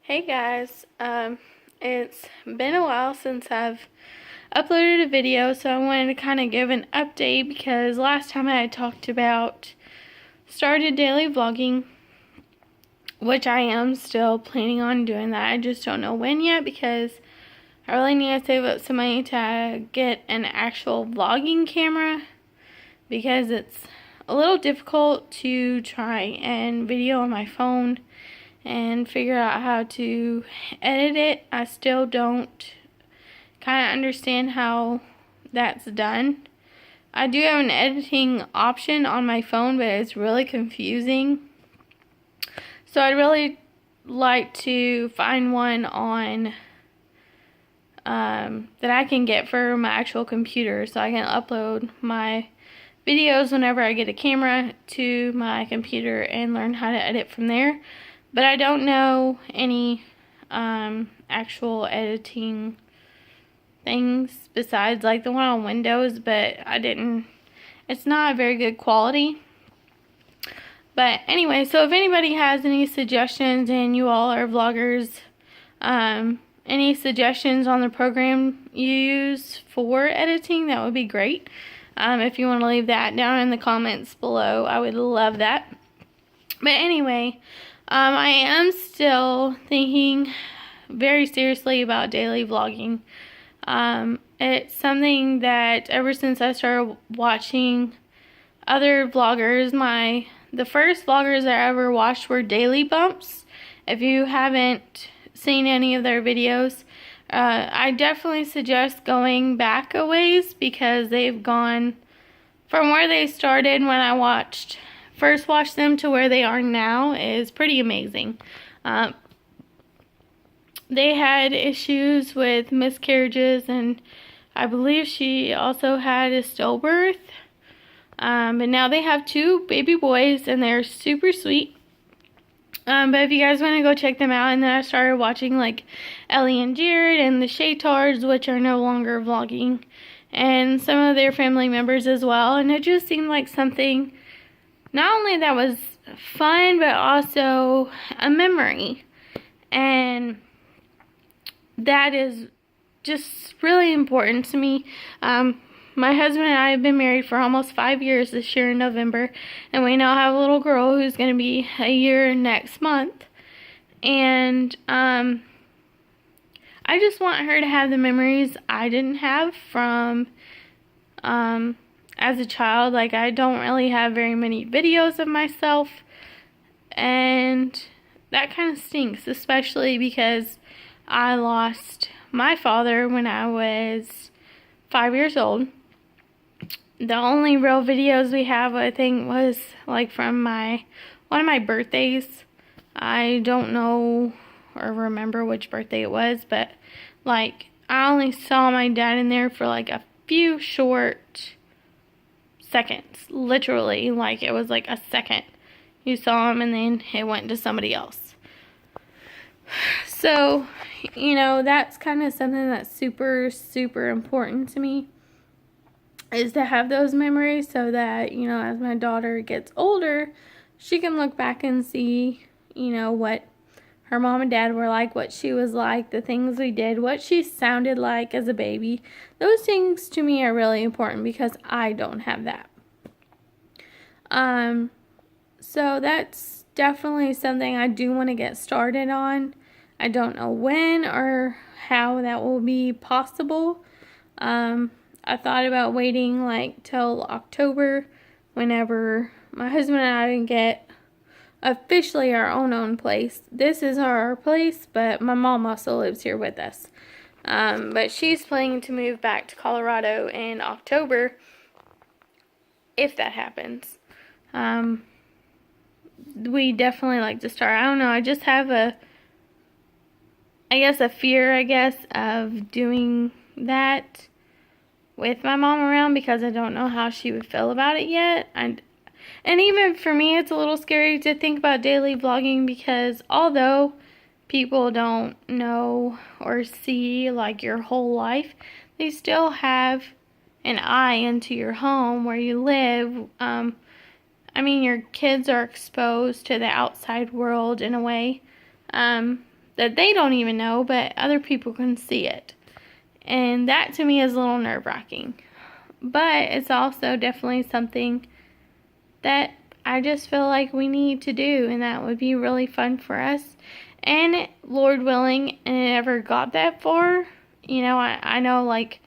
Hey guys, it's been a while since I've uploaded a video, so I wanted to kind of give an update because last time I had talked about started daily vlogging, which I am still planning on doing that. I just don't know when yet because I really need to save up some money to get an actual vlogging camera because it's a little difficult to try and video on my phone and figure out how to edit it. I still don't kind of understand how that's done. I do have an editing option on my phone, but it's really confusing. So I'd really like to find one on that I can get for my actual computer so I can upload my videos whenever I get a camera to my computer and learn how to edit from there. But I don't know any actual editing things besides like the one on Windows, but it's not a very good quality. But anyway, so if anybody has any suggestions and you all are vloggers, any suggestions on the program you use for editing, that would be great. If you want to leave that down in the comments below, I would love that. But anyway, I am still thinking very seriously about daily vlogging. It's something that ever since I started watching other vloggers, the first vloggers I ever watched were Daily Bumps. If you haven't seen any of their videos, I definitely suggest going back a ways because they've gone from where they started when I first watched them to where they are now is pretty amazing. They had issues with miscarriages, and I believe she also had a stillbirth. But now they have 2 baby boys, and they're super sweet. But if you guys want to go check them out, and then I started watching like Ellie and Jared and the Shaytards, which are no longer vlogging, and some of their family members as well, and it just seemed like something not only that was fun, but also a memory. And that is just really important to me. My husband and I have been married for almost 5 years this year in November, and we now have a little girl who's going to be a year next month. And I just want her to have the memories I didn't have from as a child. Like, I don't really have very many videos of myself, and that kind of stinks, especially because I lost my father when I was 5 years old. The only real videos we have, I think, was like from one of my birthdays. I don't know or remember which birthday it was, but like I only saw my dad in there for like a few short seconds. Literally, like it was like a second. You saw him and then it went to somebody else. So, that's kind of something that's super, super important to me, is to have those memories so that, as my daughter gets older, she can look back and see, what her mom and dad were like, what she was like, the things we did, what she sounded like as a baby. Those things to me are really important because I don't have that. So that's definitely something I do want to get started on. I don't know when or how that will be possible. I thought about waiting like till October, whenever my husband and I get officially our own place. This is our place, but my mom also lives here with us. But she's planning to move back to Colorado in October, if that happens. We definitely like to start. I don't know, I just have a fear, of doing that with my mom around because I don't know how she would feel about it yet. And even for me, it's a little scary to think about daily vlogging because although people don't know or see like your whole life, they still have an eye into your home where you live. Your kids are exposed to the outside world in a way. that they don't even know, but other people can see it. And that to me is a little nerve-wracking. But it's also definitely something that I just feel like we need to do, and that would be really fun for us. And Lord willing, and it ever got that far, you know, I know like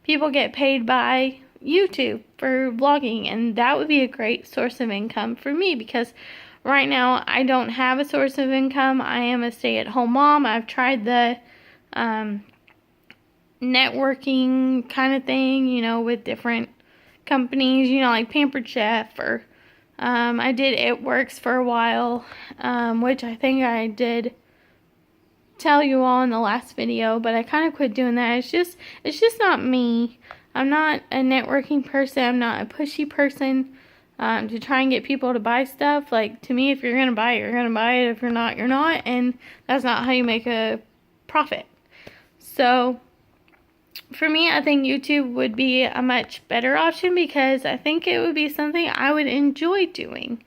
people get paid by YouTube for vlogging, and that would be a great source of income for me, because right now I don't have a source of income. I am a stay-at-home mom. I've tried the networking kind of thing, you know, with different companies, you know, like Pampered Chef, or I did It Works for a while, which I think I did tell you all in the last video, but I kind of quit doing that. It's just not me. I'm not a networking person. I'm not a pushy person to try and get people to buy stuff. Like, to me, if you're gonna buy it, you're gonna buy it. If you're not, you're not, and that's not how you make a profit. So for me, I think YouTube would be a much better option, because I think it would be something I would enjoy doing.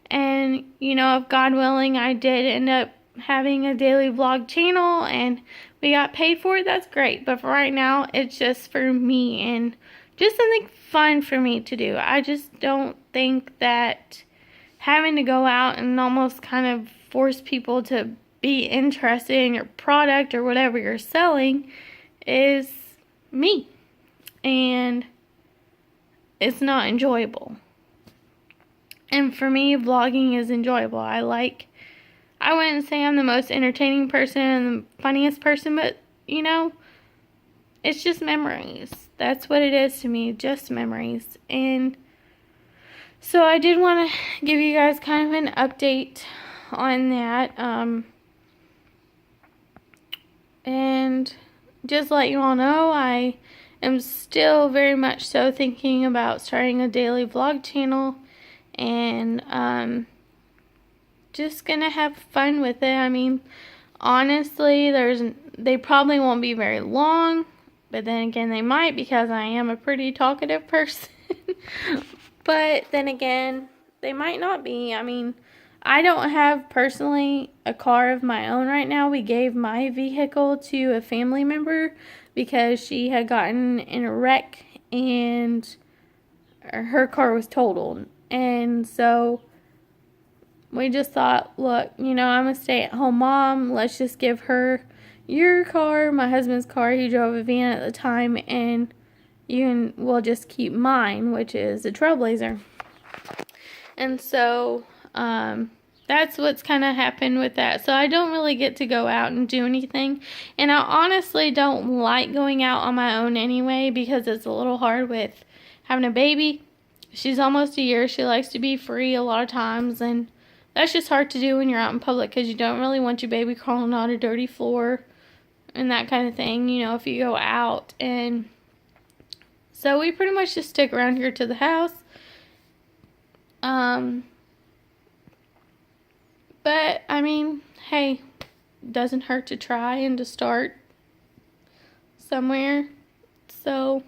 And, you know, if God willing, I did end up having a daily vlog channel and we got paid for it, that's great. But for right now, it's just for me and just something fun for me to do. I just don't think that having to go out and almost kind of force people to be interested in your product or whatever you're selling is me, and it's not enjoyable. And for me, vlogging is enjoyable. I wouldn't say I'm the most entertaining person and the funniest person, but you know, it's just memories. That's what it is to me, just memories. And so I did want to give you guys kind of an update on that, and just let you all know, I am still very much so thinking about starting a daily vlog channel, and just gonna have fun with it. I mean, honestly, they probably won't be very long, but then again, they might, because I am a pretty talkative person. But then again, they might not be. I mean, I don't have personally a car of my own right now. We gave my vehicle to a family member because she had gotten in a wreck and her car was totaled. And so we just thought, look, you know, I'm a stay-at-home mom. Let's just give her your car, my husband's car. He drove a van at the time, and we'll just keep mine, which is a Trailblazer. And so that's what's kind of happened with that. So I don't really get to go out and do anything. And I honestly don't like going out on my own anyway, because it's a little hard with having a baby. She's almost a year. She likes to be free a lot of times. And that's just hard to do when you're out in public, because you don't really want your baby crawling on a dirty floor and that kind of thing, you know, if you go out. And so we pretty much just stick around here to the house. But, I mean, hey, doesn't hurt to try and to start somewhere. So,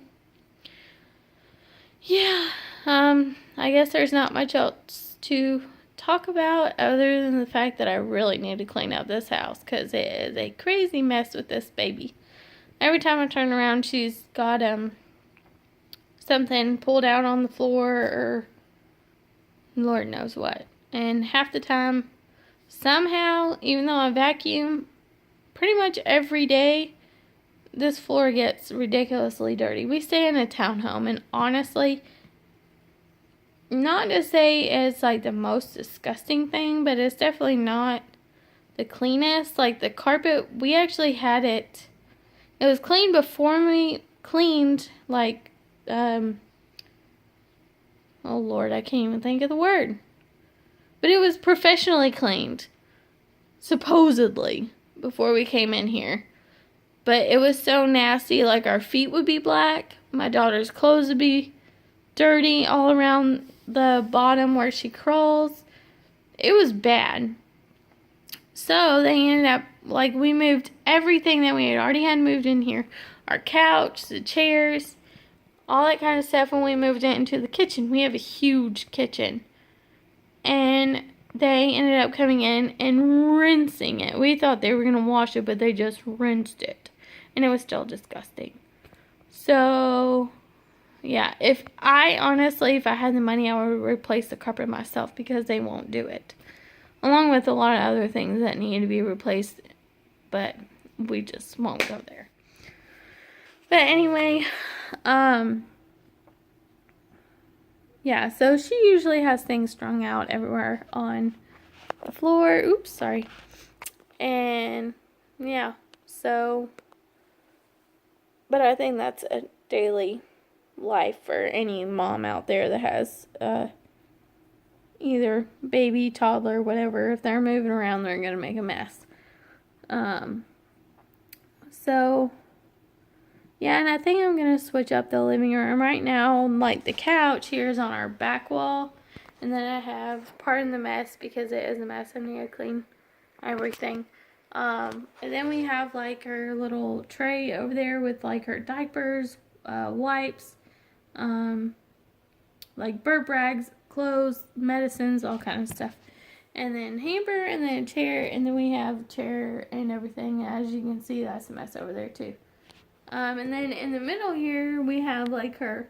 yeah, I guess there's not much else to talk about other than the fact that I really need to clean up this house, because it is a crazy mess with this baby. Every time I turn around, she's got, something pulled out on the floor, or Lord knows what. And half the time, somehow, even though I vacuum pretty much every day, this floor gets ridiculously dirty. We stay in a townhome, and honestly, not to say it's like the most disgusting thing, but it's definitely not the cleanest. Like the carpet, we actually had it was clean before we cleaned, like, oh Lord, I can't even think of the word. But it was professionally cleaned, supposedly, before we came in here. But it was so nasty, like our feet would be black, my daughter's clothes would be dirty all around the bottom where she crawls. It was bad. So they ended up, like, we moved everything that we had already had moved in here. Our couch, the chairs, all that kind of stuff, when we moved it into the kitchen. We have a huge kitchen. And they ended up coming in and rinsing it. We thought they were going to wash it, but they just rinsed it. And it was still disgusting. So, yeah, if I had the money, I would replace the carpet myself because they won't do it. Along with a lot of other things that need to be replaced, but we just won't go there. But anyway, yeah, so she usually has things strung out everywhere on the floor. Oops, sorry. And, yeah, so, but I think that's a daily life for any mom out there that has either baby, toddler, whatever. If they're moving around, they're going to make a mess. So, yeah, and I think I'm going to switch up the living room. Right now, like, the couch here is on our back wall. And then I have, pardon the mess, because it is a mess. I need to clean everything. And then we have, like, her little tray over there with, like, her diapers, wipes, like burp rags, clothes, medicines, all kind of stuff. And then hamper, and then a chair, and then we have a chair and everything. As you can see, that's a mess over there, too. And then in the middle here, we have, like, her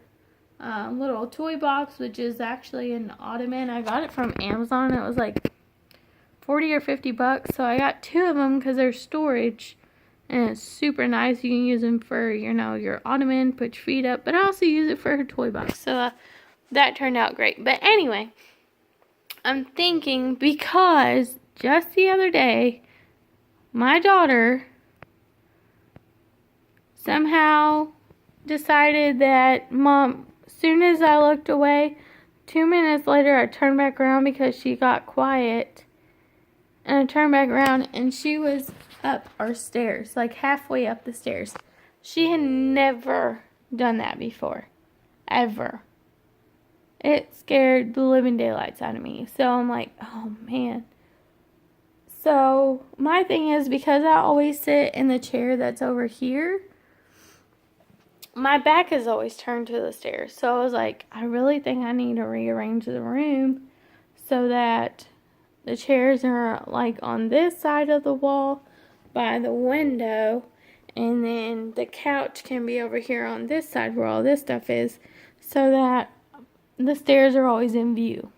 little toy box, which is actually an ottoman. I got it from Amazon. It was, like, 40 or 50 bucks. So I got 2 of them because they're storage. And it's super nice. You can use them for, you know, your ottoman, put your feet up. But I also use it for her toy box. So that turned out great. But anyway, I'm thinking because just the other day, my daughter somehow decided that, Mom, as soon as I looked away, 2 minutes later I turned back around because she got quiet. And I turned back around and she was up our stairs, like halfway up the stairs. She had never done that before. Ever. It scared the living daylights out of me. So I'm like, oh man. So my thing is, because I always sit in the chair that's over here, my back is always turned to the stairs. So I was like, I really think I need to rearrange the room so that the chairs are like on this side of the wall by the window, and then the couch can be over here on this side where all this stuff is, so that the stairs are always in view.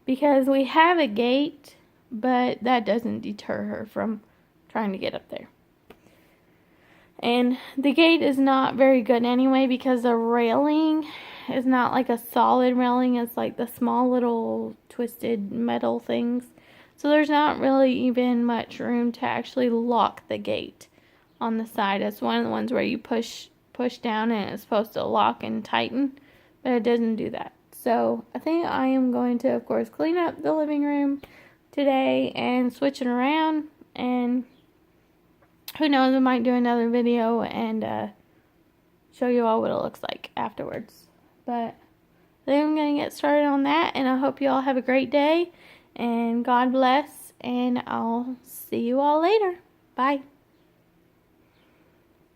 Because we have a gate, but that doesn't deter her from trying to get up there. And the gate is not very good anyway, because the railing is not like a solid railing. It's like the small little twisted metal things. So there's not really even much room to actually lock the gate on the side. It's one of the ones where you push down and it's supposed to lock and tighten, but it doesn't do that. So I think I am going to, of course, clean up the living room today and switch it around, and who knows, I might do another video and show you all what it looks like afterwards. But then I'm going to get started on that, and I hope you all have a great day, and God bless, and I'll see you all later. Bye.